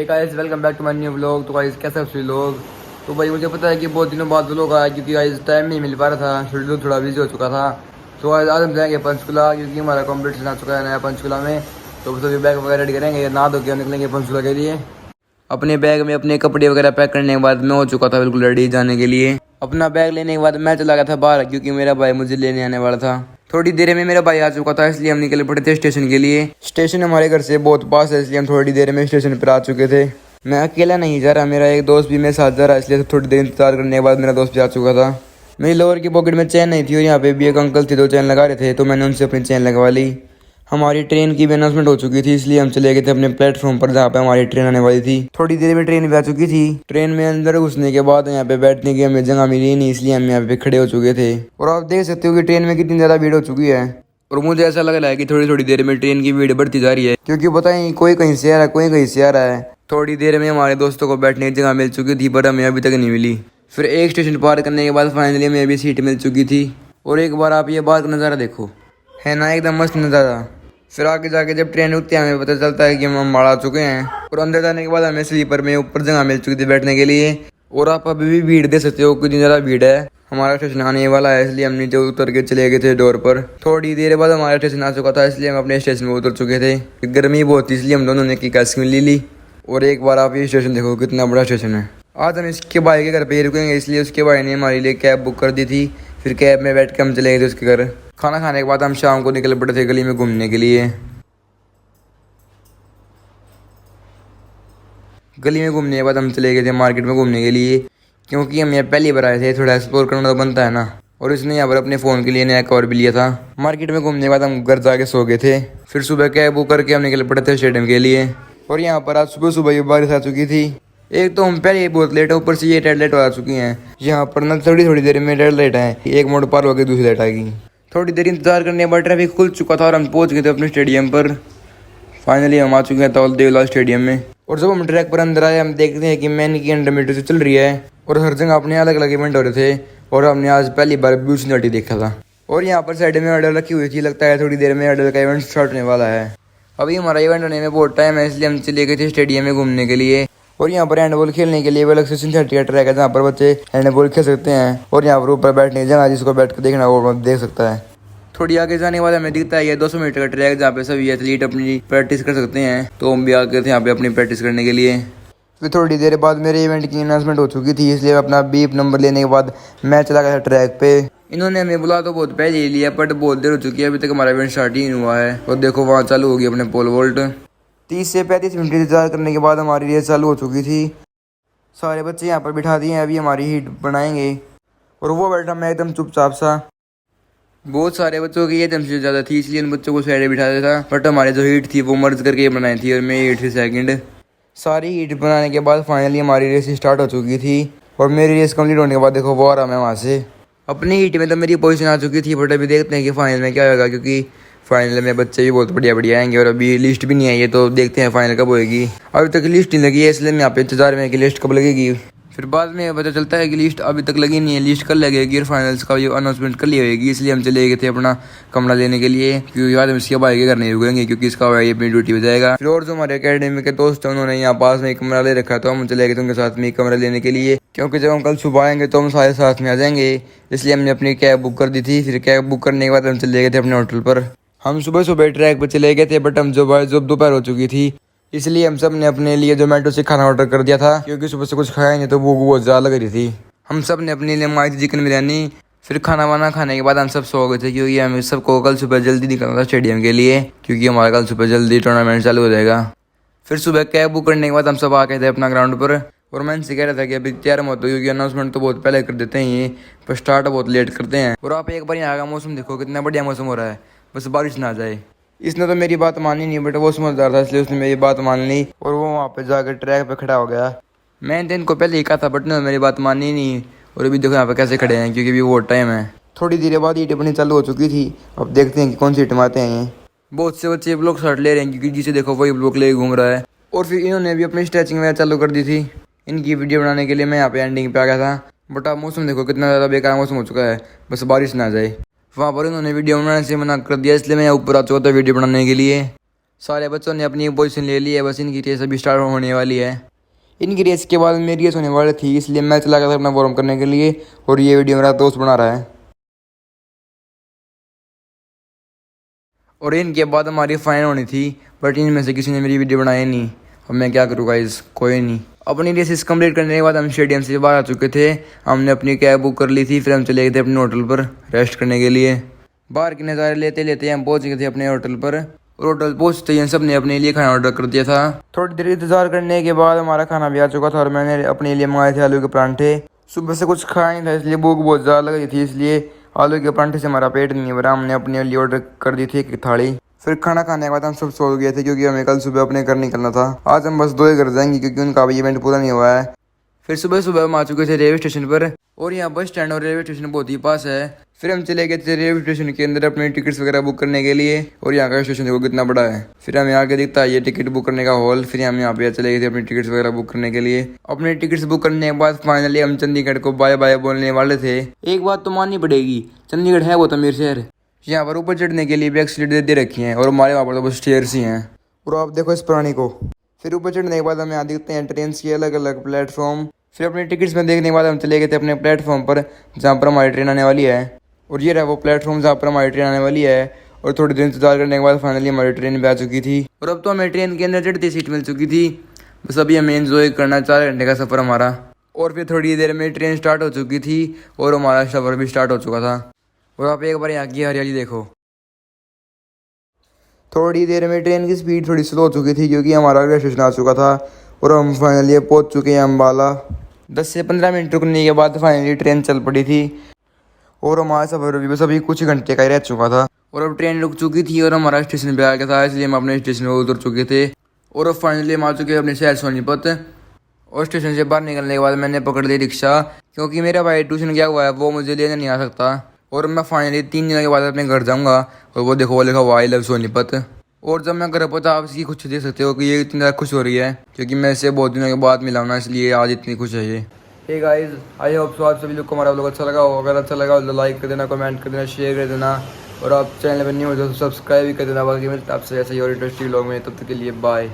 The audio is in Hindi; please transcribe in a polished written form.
Hey guys, welcome back to my new vlog. तो गाइस कैसे हो सभी लोग। तो भाई मुझे पता है कि बहुत दिनों बाद व्लॉग आया क्योंकि गाइस टाइम नहीं मिल पा रहा था, शेड्यूल थोड़ा बिजी हो चुका था। तो आज हम जाएंगे पंचकुला क्योंकि हमारा कॉम्पिटिशन आ चुका है नया पंचकुला में। तो सभी बैग वगैरह रेडी करेंगे, नहा धो के निकलेंगे पंचकुला के लिए। अपने बैग में अपने कपड़े वगैरह पैक करने के बाद मैं हो चुका था बिल्कुल रेडी जाने के लिए। अपना बैग लेने के बाद मैं चला गया था बाहर क्योंकि मेरा भाई मुझे लेने आने वाला था। थोड़ी देर में मेरा भाई आ चुका था, इसलिए हम निकले पड़े थे स्टेशन के लिए। स्टेशन हमारे घर से बहुत पास है, इसलिए हम थोड़ी देर में स्टेशन पर आ चुके थे। मैं अकेला नहीं जा रहा, मेरा एक दोस्त भी मेरे साथ जा रहा है, इसलिए थोड़ी देर इंतजार करने के बाद मेरा दोस्त भी आ चुका था। मेरी लोअर की पॉकेट में चैन नहीं थी और यहाँ पे भी एक अंकल थे, 2 चैन लगा रहे थे, तो मैंने उनसे अपनी चैन लगवा ली। हमारी ट्रेन की भी अनाउंसमेंट हो चुकी थी, इसलिए हम चले गए थे अपने प्लेटफॉर्म पर जहाँ पे हमारी ट्रेन आने वाली थी। थोड़ी देर में ट्रेन भी आ चुकी थी। ट्रेन में अंदर घुसने के बाद यहाँ पे बैठने की हमें जगह मिली नहीं, इसलिए हम यहाँ पे खड़े हो चुके थे। और आप देख सकते हो कि ट्रेन में कितनी ज़्यादा भीड़ हो चुकी है। और मुझे ऐसा लग रहा है कि थोड़ी थोड़ी देर में ट्रेन की भीड़ बढ़ती जा रही है, क्योंकि पता ही कोई कहीं से आ रहा है, कोई कहीं से आ रहा है। थोड़ी देर में हमारे दोस्तों को बैठने की जगह मिल चुकी थी, पर हमें अभी तक नहीं मिली। फिर एक स्टेशन पार करने के बाद फाइनली हमें भी सीट मिल चुकी थी। और एक बार आप ये बाहर का नज़ारा देखो, है ना एकदम मस्त नज़ारा। फिर आगे जाके जब ट्रेन रुकती है हमें पता चलता है कि हम अम्बाड़ा आ चुके हैं। और अंदर जाने के बाद हमें स्लीपर में ऊपर जगह मिल चुकी थी बैठने के लिए। और आप अभी भी भीड़ देख सकते हो, कितनी ज़्यादा भीड़ है। हमारा स्टेशन आने वाला है, इसलिए हम नीचे उतर के चले गए थे डोर पर। थोड़ी देर बाद हमारा स्टेशन आ चुका था, इसलिए हम अपने स्टेशन में उतर चुके थे। गर्मी बहुत थी, इसलिए हम दोनों ने की आइसक्रीम ले ली। और एक बार आप ये स्टेशन देखो, कितना बड़ा स्टेशन है। आज हम इसके भाई के घर पे ही रुकेंगे, इसलिए उसके भाई ने हमारे लिए कैब बुक कर दी थी। फिर कैब में बैठ के हम चले गए थे उसके घर। खाना खाने के बाद हम शाम को निकल पड़े थे गली में घूमने के लिए। गली में घूमने के बाद हम चले गए थे मार्केट में घूमने के लिए, क्योंकि हम यहाँ पहली बार आए थे, थोड़ा एक्सप्लोर करना तो बनता है ना। और इसने यहाँ पर अपने फ़ोन के लिए नया कवर भी लिया था। मार्केट में घूमने के बाद हम घर जाके सो गए थे। फिर सुबह कैब बुक करके हम निकल पड़े थे स्टेडियम के लिए। और यहाँ पर आज सुबह सुबह ही बारिश आ चुकी थी। एक तो हम पहले ही बहुत लेट है, ऊपर से ये रेड लाइट आ चुकी हैं। यहाँ पर ना थोड़ी थोड़ी देर में रेड लाइट है, एक मोड़ पार हो गई दूसरी लाइट आएगी। थोड़ी देर इंतजार करने के बाद ट्रैफिक खुल चुका था और हम पहुँच गए थे अपने स्टेडियम पर। फाइनली हम आ चुके हैं तौल देवलाल स्टेडियम में। और जब हम ट्रैक पर अंदर आए, हम देखते हैं कि मैन की 100 मीटर से चल रही है और हर जगह अपने अलग अलग इवेंट हो रहे थे। और हमने आज पहली बार ब्यूच नटी देखा था। और यहाँ पर साइड में हर्डल रखी हुई थी, लगता है थोड़ी देर में हर्डल का इवेंट स्टार्ट होने वाला है। अभी हमारा इवेंट होने में बहुत टाइम है, इसलिए हम चले गए थे स्टेडियम में घूमने के लिए। और यहाँ पर हैंडबॉल खेलने के लिए अलग से सिंथेटिक ट्रैक है, जहाँ पर बच्चे हैंडबॉल खेल सकते हैं। और यहाँ पर ऊपर बैठने की जगह, जिसको बैठ कर देखना वो देख सकता है। थोड़ी आगे जाने के बाद हमें दिखता है ये 200 मीटर का ट्रैक, जहाँ पे सभी एथलीट अपनी प्रैक्टिस कर सकते हैं। तो हम भी आ गए थे यहाँ पे अपनी प्रैक्टिस करने के लिए। फिर थोड़ी देर बाद मेरे इवेंट की अनाउंसमेंट हो चुकी थी, इसलिए अपना बीप नंबर लेने के बाद मैं चला गया था ट्रैक पे। इन्होंने हमें बुला तो बहुत पहले ही लिया, बट बहुत देर हो चुकी है, अभी तक हमारा इवेंट स्टार्ट ही नहीं हुआ है। और देखो वहाँ चालू होगी अपने पोल वोल्ट। 30 से 35 मिनट इंतजार करने के बाद हमारी रेस चालू हो चुकी थी। सारे बच्चे यहाँ पर बिठा दिए हैं, अभी हमारी हीट बनाएंगे। और वो बैठा मैं एकदम चुपचाप सा। बहुत सारे बच्चों की ये से ज़्यादा थी, इसलिए उन बच्चों को साइड बिठा देता। बट हमारी जो हीट थी वो मर्ज करके बनाई थी और मैं हीट थी सेकंड। सारी हीट बनाने के बाद फाइनली हमारी रेस स्टार्ट हो चुकी थी। और मेरी रेस कंप्लीट होने के बाद देखो वो आ रहा मैं वहाँ से। अपनी हीट में तो मेरी पोजीशन आ चुकी थी, बट अभी देखते हैं कि फाइनल में क्या होगा, क्योंकि फाइनल में बच्चे भी बहुत बढ़िया बढ़िया आएंगे। और अभी लिस्ट भी नहीं आई है, तो देखते हैं फाइनल कब होएगी। अभी तक लिस्ट नहीं लगी है, इसलिए मैं यहाँ पे इंतजार में कि लिस्ट कब लगेगी। फिर बाद में पता चलता है कि लिस्ट अभी तक लगी नहीं है, लिस्ट कल लगेगी और फाइनल्स का ये अनाउंसमेंट कल ही होगी। इसलिए हम चले गए थे अपना कमरा लेने के लिए, क्योंकि बाद में इसके भाई के घर नहीं रुकेंगे, क्योंकि इसका भाई अपनी ड्यूटी पे जाएगा। फिर और जो हमारे अकेडमी के दोस्त हैं उन्होंने यहाँ पास में एक कमरा ले रखा, तो हम चले गए थे उनके साथ में एक कमरा लेने के लिए, क्योंकि जब हम कल सुबह आएंगे तो हम सारे साथ में आ जाएंगे। इसलिए हमने अपनी कैब बुक कर दी थी। फिर कैब बुक करने के बाद हम चले गए थे अपने होटल पर। हम सुबह सुबह ट्रैक पर चले गए थे, बट हम जब दोपहर हो चुकी थी, इसलिए हम सब ने अपने लिए जोमेटो से खाना ऑर्डर कर दिया था, क्योंकि सुबह से कुछ खाया नहीं तो भूख बहुत ज़्यादा लग रही थी। हम सब ने अपने लिए मंगाई थी चिकन बिरयानी। फिर खाना वाना खाने के बाद हम सब सो गए थे, क्योंकि हमें सबको कल सुबह जल्दी निकलना था स्टेडियम के लिए, क्योंकि हमारा कल सुबह जल्दी टूर्नामेंट चालू हो जाएगा। फिर सुबह कैब बुक करने के बाद हम सब आ गए थे अपना ग्राउंड पर। और मैं इनसे कह रहा था कि अभी तैयार मत हो, क्योंकि अनाउंसमेंट तो बहुत पहले कर देते हैं ये, पर स्टार्ट बहुत लेट करते हैं। और आप एक बार यहाँ का मौसम देखो, कितना बढ़िया मौसम हो रहा है, बस बारिश ना आ जाए। इसने तो मेरी बात मानी नहीं, बट वो समझदार था, इसलिए उसने मेरी बात मान ली और वो वहाँ पे जाकर ट्रैक पे खड़ा हो गया। मैंने तो इनको पहले ही कहा था, बट ने मेरी बात मानी नहीं। और अभी देखो यहाँ पे कैसे खड़े हैं, क्योंकि अभी वो टाइम है। थोड़ी देर बाद हीट अपनी चालू हो चुकी थी। अब देखते हैं कि कौन सी टीम आते हैं ये। बहुत से बच्चे ब्लॉक शॉट ले रहे हैं, क्योंकि जिसे देखो वही ब्लॉक ले घूम रहा है। और फिर इन्होंने भी अपनी स्ट्रेचिंग वगैरह चालू कर दी थी। इनकी वीडियो बनाने के लिए मैं यहाँ पे एंडिंग पे आ गया था। बट अब मौसम देखो कितना ज़्यादा बेकार मौसम हो चुका है, बस बारिश ना आ जाए। वहाँ पर उन्होंने वीडियो बनाने से मना कर दिया, इसलिए मैं ऊपर आ चुका था वीडियो बनाने के लिए। सारे बच्चों ने अपनी पोजीशन ले ली है, बस इनकी रेस अभी स्टार्ट होने वाली है। इनकी रेस के बाद मेरी रेस होने वाली थी, इसलिए मैं चला गया था अपना वार्म करने के लिए। और ये वीडियो मेरा दोस्त बना रहा है। और इनके बाद हमारी फाइनल होनी थी, बट इनमें से किसी ने मेरी वीडियो बनाई नहीं। अब मैं क्या करूँ गाइस, कोई नहीं। अपनी रेसेस कंप्लीट करने के बाद हम स्टेडियम से बाहर आ चुके थे। हमने अपनी कैब बुक कर ली थी, फिर हम चले गए थे अपने होटल पर रेस्ट करने के लिए। बाहर के नज़ारे लेते लेते हम पहुंच गए थे अपने होटल पर। और होटल पहुंचते ही हम सब ने अपने लिए खाना ऑर्डर कर दिया था। थोड़ी देर इंतजार करने के बाद हमारा खाना भी आ चुका था और मैंने अपने लिए मंगाए थे आलू के परांठे। सुबह से कुछ खाया नहीं था, इसलिए भूख बहुत ज़्यादा लग रही थी, इसलिए आलू के परांठे से हमारा पेट नहीं भरा। हमने अपने लिए ऑर्डर कर दी थी एक थाली। फिर खाना खाने के बाद हम सब सो गए थे, क्योंकि हमें कल सुबह अपने घर निकलना था। आज हम बस 2 ही घर जाएंगे, क्योंकि उनका अभी इवेंट पूरा नहीं हुआ है। फिर सुबह सुबह हम आ चुके थे रेलवे स्टेशन पर, और यहाँ बस स्टैंड और रेलवे स्टेशन बहुत ही पास है। फिर हम चले गए थे रेलवे स्टेशन के अंदर अपनी टिकट्स वगैरह बुक करने के लिए। और यहाँ का स्टेशन देखो कितना बड़ा है। फिर हमें आगे दिखता है ये टिकट बुक करने का हॉल। फिर हम यहाँ पे चले गए थे अपनी टिकट्स वगैरह बुक करने के लिए। अपनी टिकट्स बुक करने के बाद फाइनली हम चंडीगढ़ को बाय बाय बोलने वाले थे। एक बात तो माननी पड़ेगी, चंडीगढ़ है वो अमीर शहर। यहाँ पर ऊपर चढ़ने के लिए भी एक्सीलेटर दे रखी हैं, और हमारे वहाँ पर तो बस स्टेयर्स ही हैं। और आप देखो इस प्राणी को। फिर ऊपर चढ़ने के बाद हमें यहाँ दिखते हैं ट्रेन के अलग अलग प्लेटफॉर्म। फिर अपनी टिकट्स में देखने के बाद हम चले गए थे अपने प्लेटफॉर्म पर, जहाँ पर हमारी ट्रेन आने वाली है। और ये रहा वो प्लेटफॉर्म जहाँ पर हमारी ट्रेन आने वाली है। और थोड़ी देर इंतजार करने के बाद फाइनली हमारी ट्रेन भी आ चुकी थी। और अब तो हमें ट्रेन के अंदर चढ़ती सीट मिल चुकी थी। बस अभी हमें एंजॉय करना 4 घंटे का सफ़र हमारा। और फिर थोड़ी देर में ट्रेन स्टार्ट हो चुकी थी और हमारा सफ़र भी स्टार्ट हो चुका था। और आप एक बार यहाँ की हरियाली देखो। थोड़ी देर में ट्रेन की स्पीड थोड़ी स्लो हो चुकी थी, क्योंकि हमारा रेलवे स्टेशन आ चुका था। और हम फाइनली पहुंच चुके हैं अम्बाला। 10 से 15 मिनट रुकने के बाद फाइनली ट्रेन चल पड़ी थी। और हमारा सफ़र भी बस अभी कुछ घंटे का ही रह चुका था। और अब ट्रेन रुक चुकी थी और हमारा स्टेशन पे आ गया था, इसलिए हम अपने स्टेशन पर उतर चुके थे। और अब फाइनली हम आ चुके हैं अपने शहर सोनीपत। और स्टेशन से बाहर निकलने के बाद मैंने पकड़ ली रिक्शा, क्योंकि मेरा भाई ट्यूशन गया हुआ है, वो मुझे लेने नहीं आ सकता। और मैं फाइनली 3 दिनों के बाद अपने घर जाऊँगा। और वो देखो, वो लिखा हुआ आई लव सोनीपत। और जब मैं घर पहुंचा, आप इसकी खुशी देख सकते हो कि ये इतनी ज़्यादा खुश हो रही है, क्योंकि मैं इससे बहुत दिनों के बाद मिला हूं ना, इसलिए आज इतनी खुश है ये। Hey guys, I hope so आप सभी लोग को हमारा व्लॉग अच्छा लगा हो। अगर अच्छा लगा तो लाइक कर देना, कमेंट कर देना, शेयर कर देना। और आप चैनल पर न्यू हो तो सब्सक्राइब भी कर देना। बाकी मिलता है आपसे ऐसे ही और इंटरेस्टिंग व्लॉग में। तब तक के लिए बाय।